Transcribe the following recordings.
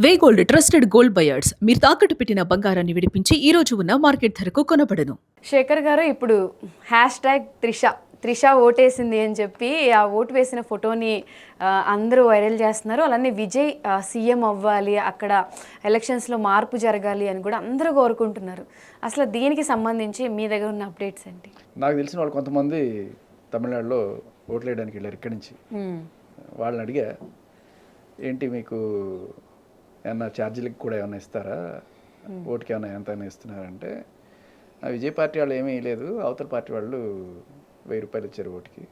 వేగోల్డ్ trusted gold buyers మీరు తాకట్టు పెట్టిన బంగారాన్ని విడిపించి ఈ రోజు ఉన్న మార్కెట్ ధరకు కొనబడను. శేఖర్ గారు, ఇప్పుడు #త్రిష ఓటేసింది అని చెప్పి ఆ ఓటు వేసిన ఫోటోని అందరూ వైరల్ చేస్తున్నారు. అలానే విజయ్ సీఎం అవ్వాలి, అక్కడ ఎలక్షన్స్లో మార్పు జరగాలి అని కూడా అందరూ కోరుకుంటున్నారు. అసలు దీనికి సంబంధించి మీ దగ్గర ఉన్న అప్డేట్స్ ఏంటి? నాకు తెలిసిన వాళ్ళు కొంతమంది తమిళనాడులో ఓట్లు వేయడానికి వెళ్ళారు ఇక్కడి నుంచి. వాళ్ళని అడిగా, ఏంటి మీకు ఏమన్నా ఛార్జీలకు కూడా ఏమైనా ఇస్తారా, ఓటుకి ఏమైనా ఎంత ఇస్తున్నారంటే, ఆ విజయ్ పార్టీ వాళ్ళు ఏమీ లేదు, అవతల పార్టీ వాళ్ళు 1000 రూపాయలు ఇచ్చారు ఓటుకి.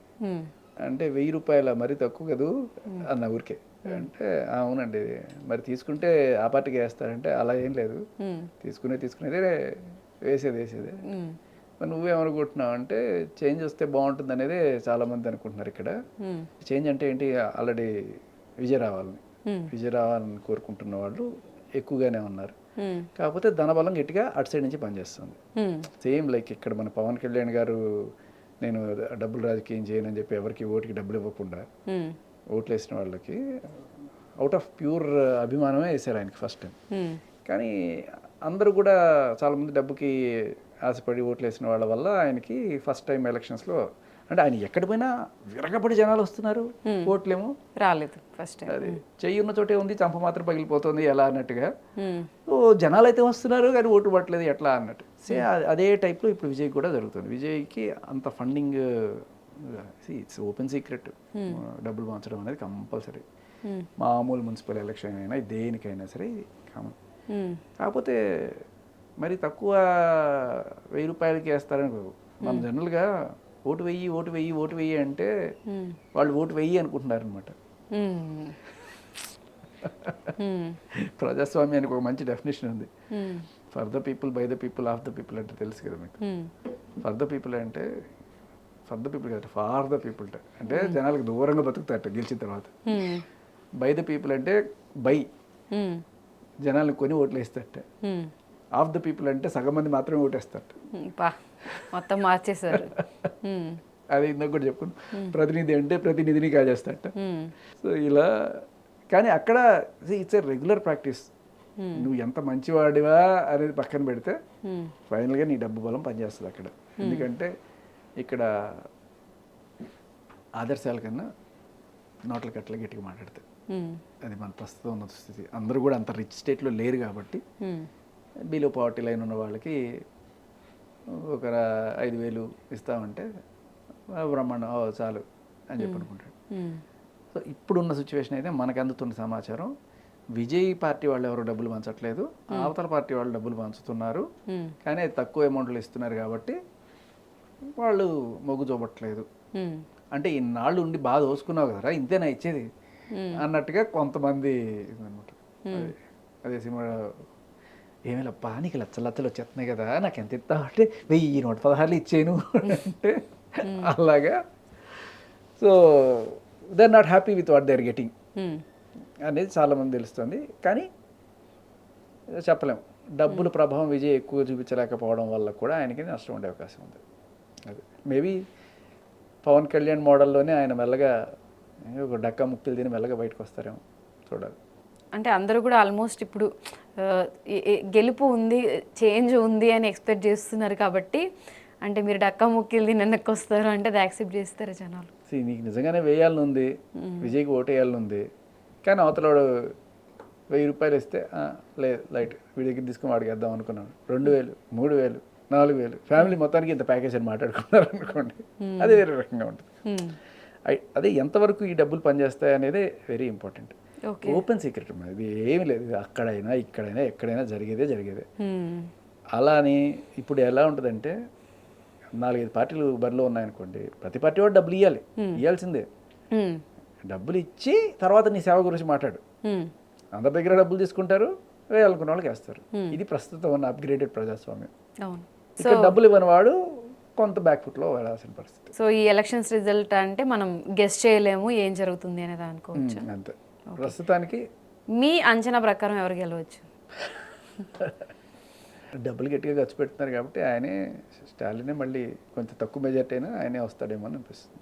అంటే 1000 రూపాయల మరీ తక్కువ కదూ అన్న ఊరికే. అంటే అవునండి, మరి తీసుకుంటే ఆ పార్టీకి వేస్తారంటే అలా ఏం లేదు, తీసుకునేదే వేసేదే. మరి నువ్వేమనుకుంటున్నావు అంటే, చేంజ్ వస్తే బాగుంటుంది అనేది చాలామంది అనుకుంటున్నారు ఇక్కడ. చేంజ్ అంటే ఏంటి, ఆల్రెడీ విజయ్ రావాలని కోరుకుంటున్న వాళ్ళు ఎక్కువగానే ఉన్నారు. కాకపోతే ధనబలం గట్టిగా అటు సైడ్ నుంచి పనిచేస్తుంది. సేమ్ లైక్ ఇక్కడ మన పవన్ కళ్యాణ్ గారు, నేను డబ్బులు రాజకీయం చేయనని చెప్పి ఎవరికి ఓటుకి డబ్బులు ఇవ్వకుండా ఓట్లు వేసిన వాళ్ళకి అవుట్ ఆఫ్ ప్యూర్ అభిమానమే వేశారు ఆయనకి ఫస్ట్ టైం. కానీ అందరూ కూడా చాలామంది డబ్బుకి ఆశపడి ఓట్లు వేసిన వాళ్ళ వల్ల ఆయనకి ఫస్ట్ టైం ఎలక్షన్స్లో, అంటే ఆయన ఎక్కడ పోయినా విరగబడి జనాలు వస్తున్నారు, ఓట్లేమో రాలేదు ఫస్ట్ టైం. అది చెయ్యి ఉన్న చోటే ఉంది, చంప మాత్రం పగిలిపోతుంది ఎలా అన్నట్టుగా. జనాలు అయితే వస్తున్నారు కానీ ఓటు పట్టలేదు ఎట్లా అన్నట్టు. అదే టైప్లో ఇప్పుడు విజయ్ కూడా జరుగుతుంది. విజయ్కి అంత ఫండింగ్, ఇట్స్ ఓపెన్ సీక్రెట్, డబ్బులు పంచడం అనేది కంపల్సరీ. మామూలు మున్సిపల్ ఎలక్షన్ అయినా దేనికైనా సరే కామన్. కాకపోతే మరి తక్కువ 1000 రూపాయలకి వేస్తారని మనం జనరల్గా ఓటు వెయ్యి అంటే వాళ్ళు ఓటు వెయ్యి అనుకుంటున్నారు అనమాట. ప్రజాస్వామ్యానికి ఒక మంచి డెఫినేషన్ ఉంది. For the people, by the people, of the people అంటే తెలుసు కదా మీకు. ఫర్ ద పీపుల్ అంటే ఫర్ ద పీపుల్ కదా, ఫార్ ద పీపుల్ అంటే జనాలకు దూరంగా బతుకుతారట గెలిచిన తర్వాత. బై ద పీపుల్ అంటే బై జనాలను కొని ఓట్లు వేస్తారట. ఆఫ్ ద పీపుల్ అంటే సగం మంది మాత్రమే ఓటేస్తారట. మొత్తం మార్చేశారు. అది ఇందాక కూడా చెప్పుకున్నాం, ప్రతినిధి అంటే ప్రతినిధిని కాజేస్తారట. సో ఇలా, కానీ అక్కడ ఇట్స్ ఏ రెగ్యులర్ ప్రాక్టీస్. నువ్వు ఎంత మంచివాడివా అనేది పక్కన పెడితే ఫైనల్గా నీ డబ్బు బలం పనిచేస్తుంది అక్కడ. ఎందుకంటే ఇక్కడ ఆదర్శాల కన్నా నోట్ల కట్టలు గట్టిగా మాట్లాడతాయి. అది మన ప్రస్తుతం ఉన్న స్థితి. అందరూ కూడా అంత రిచ్ స్టేట్లో లేరు కాబట్టి బిలో పావర్టీ లైన్ ఉన్న వాళ్ళకి ఒక 5000 ఇస్తామంటే బ్రహ్మాండం చాలు అని చెప్పి అనుకుంటాడు. సో ఇప్పుడున్న సిచ్యువేషన్ అయితే మనకు అందుతున్న సమాచారం, విజయ్ పార్టీ వాళ్ళు ఎవరు డబ్బులు పంచట్లేదు, అవతల పార్టీ వాళ్ళు డబ్బులు పంచుతున్నారు. కానీ అది తక్కువ అమౌంట్లు ఇస్తున్నారు కాబట్టి వాళ్ళు మొగ్గు చూపట్లేదు. అంటే ఇన్నాళ్ళు ఉండి బాగా దోసుకున్నావు కదరా, ఇంతేనా ఇచ్చేది అన్నట్టుగా కొంతమంది అనమాట. అదే సినిమా ఏమేలప్పా నీకు లచ్చలు వచ్చేస్తున్నాయి కదా, నాకు ఎంత ఇస్తావు అంటే 1116 ఇచ్చేను అంటే అలాగా. So they are not happy with what they are getting అనేది చాలామంది తెలుస్తుంది. కానీ చెప్పలేము, డబ్బుల ప్రభావం విజయ్ ఎక్కువ చూపించలేకపోవడం వల్ల కూడా ఆయనకి నష్టం ఉండే అవకాశం ఉంది. అది మేబీ పవన్ కళ్యాణ్ మోడల్లోనే ఆయన మెల్లగా ఒక డక్కా ముక్తులు తిని మెల్లగా బయటకు వస్తారేమో, చూడాలి. అంటే అందరూ కూడా ఆల్మోస్ట్ ఇప్పుడు గెలుపు ఉంది, చేంజ్ ఉంది అని ఎక్స్పెక్ట్ చేస్తున్నారు కాబట్టి, అంటే మీరు డక్కా ముక్కిలు తిని వెనక్కి వస్తారు అంటే అది యాక్సెప్ట్ చేస్తారు జనాలు. నీకు నిజంగానే వేయాలని ఉంది, విజయ్కి ఓటు వేయాలని ఉంది, కానీ అవతలవాడు 1000 రూపాయలు ఇస్తే లేదు లైట్ వీడి దగ్గర తీసుకుని వాడికి వేద్దాం అనుకున్నాను, 2000, 3000, 4000 ఫ్యామిలీ మొత్తానికి ఇంత ప్యాకేజ్ అని మాట్లాడుకున్నారు అనుకోండి, అది వేరే రకంగా ఉంటుంది. అదే ఎంతవరకు ఈ డబ్బులు పనిచేస్తాయి అనేది వెరీ ఇంపార్టెంట్. ఓపెన్ సీక్రెట్ ఇది ఏమి లేదు, అక్కడైనా ఇక్కడైనా ఎక్కడైనా జరిగేదే. అలా అని ఇప్పుడు ఎలా ఉంటుందంటే, 4-5 పార్టీలు బరిలో ఉన్నాయనుకోండి, ప్రతి పార్టీ వాడు డబ్బులు ఇవ్వాల్సిందే. డబ్బులు ఇచ్చి తర్వాత నీ సేవ గురించి మాట్లాడు. అందరి దగ్గర డబ్బులు తీసుకుంటారు, వేయాలనుకున్న వాళ్ళకి వేస్తారు. ఇది ప్రస్తుతం ఉన్న అప్గ్రేడెడ్ ప్రజాస్వామ్యం. ఇక్కడ డబ్బులు ఇవ్వని వాడు కొంత బ్యాక్ ఫుట్లో వెళ్ళాల్సిన పరిస్థితి. సో ఈ ఎలక్షన్స్ రిజల్ట్ అంటే మనం గెస్ చేయలేము ఏం జరుగుతుంది అనేది అనుకోవచ్చు. అంతే. ప్రస్తుతానికి మీ అంచనా ప్రకారం ఎవరు గెలవచ్చు? డబ్బులు గట్టిగా ఖర్చు పెడుతున్నారు కాబట్టి ఆయనే, స్టాలినే మళ్ళీ కొంచెం తక్కువ మెజార్టీ అయినా ఆయనే వస్తాడేమో అని అనిపిస్తుంది.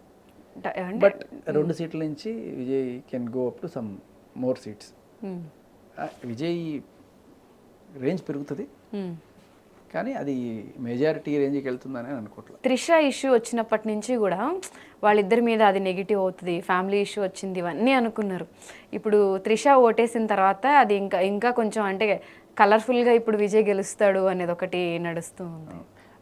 బట్ 2 సీట్ల నుంచి Vijay can go up to some more seats. Vijay range పెరుగుతుంది, మ్మ్. కానీ అది మెజారిటీ రేంజ్కి వెళ్తుందని నేను అనుకోవట్లేదు. త్రిష ఇష్యూ వచ్చినప్పటి నుంచి కూడా వాళ్ళిద్దరి మీద అది నెగిటివ్ అవుతుంది, ఫ్యామిలీ ఇష్యూ వచ్చింది, ఇవన్నీ అనుకున్నారు. ఇప్పుడు త్రిష ఓటేసిన తర్వాత అది ఇంకా ఇంకా కొంచెం అంటే కలర్ఫుల్గా ఇప్పుడు విజయ్ గెలుస్తాడు అనేది ఒకటి నడుస్తూ ఉంది.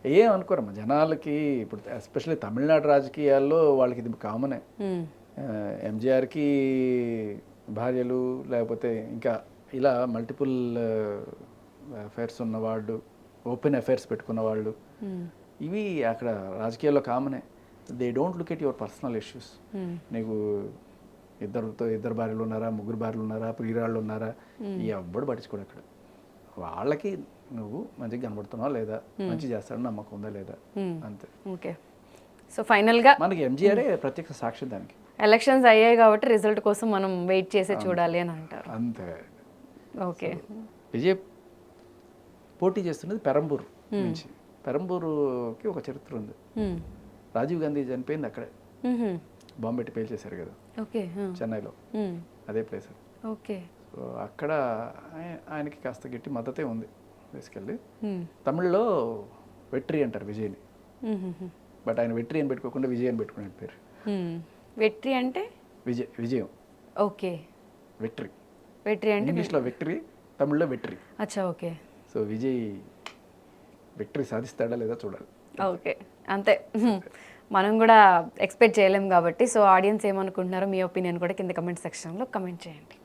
ఏం అనుకోరమ్మా జనాలకి. ఇప్పుడు ఎస్పెషల్లీ తమిళనాడు రాజకీయాల్లో వాళ్ళకి ఇది కామనే. మ్మ్. ఎంజీఆర్కి భార్యలు, లేకపోతే ఇంకా ఇలా మల్టిపుల్ అఫైర్స్ ఉన్నవాళ్ళు, ఓపెన్ అఫైర్స్ పెట్టుకున్న వాళ్ళు, మ్మ్. ఇవి అక్కడ రాజకీయాల్లో కామనే. They don't look at your personal issues. మ్మ్. నీకు ఇద్దరు భార్యలు ఉన్నారా, ముగ్గురు భార్యలు ఉన్నారా, ప్రియురాళ్ళు ఉన్నారా, ఈ ఎవ్వడు పట్టించుకోడు అక్కడ. వాళ్ళకి నువ్వు మంచిగా కనబడుతున్నావా లేదా, మంచి చేస్తాడని నమ్మకం ఉందా లేదా, అంతే. ఓకే, సో ఫైనల్గా మనకి ఎంజీఆరే ప్రత్యక్ష సాక్షి దానికి. ఎలక్షన్స్ అయ్యాయి కాబట్టి రిజల్ట్ కోసం మనం వెయిట్ చేసే చూడాలి అని అంటారు. అంతే. ఓకే. విజయ్ పోటీ చేస్తున్నది పెరంబూరు నుంచి. పెరంబూరుకి ఒక చరిత్ర ఉంది. మ్మ్. రాజీవ్ గాంధీ చనిపోయింది అక్కడే, మ్మ్. బాంబు పెట్టి పేల్చేశారు కదా ఓకే. చెన్నైలో, మ్మ్. అదే ప్లేస్. ఓకే. సో అక్కడ ఆయనకి కాస్త గట్టి మద్దతే ఉంది బేసికల్లీ. మ్మ్. తమిళ్లో వెట్రి అంటారు విజయ్ని, మ్మ్. బట్ ఆయన వెట్రి అని పెట్టుకోకుండా విజయ్ అని పెట్టుకునే పేరు. మ్మ్. వెట్రి అంటే విజయం, ఓకే. వెట్రి. వెట్రి అంటే ఇంగ్లీష్లో విక్టరీ, తమిళ్లో వెట్రి. అచ్చా, ఓకే. సో విజయ్ విక్టరీ సాధిస్తాడా లేదా చూడాలి. ఓకే, అంతే. మనం కూడా ఎక్స్పెక్ట్ చేయలేం కాబట్టి. సో ఆడియన్స్ ఏమనుకుంటున్నారో మీ ఒపీనియన్ కూడా కింద కమెంట్ సెక్షన్లో కమెంట్ చేయండి.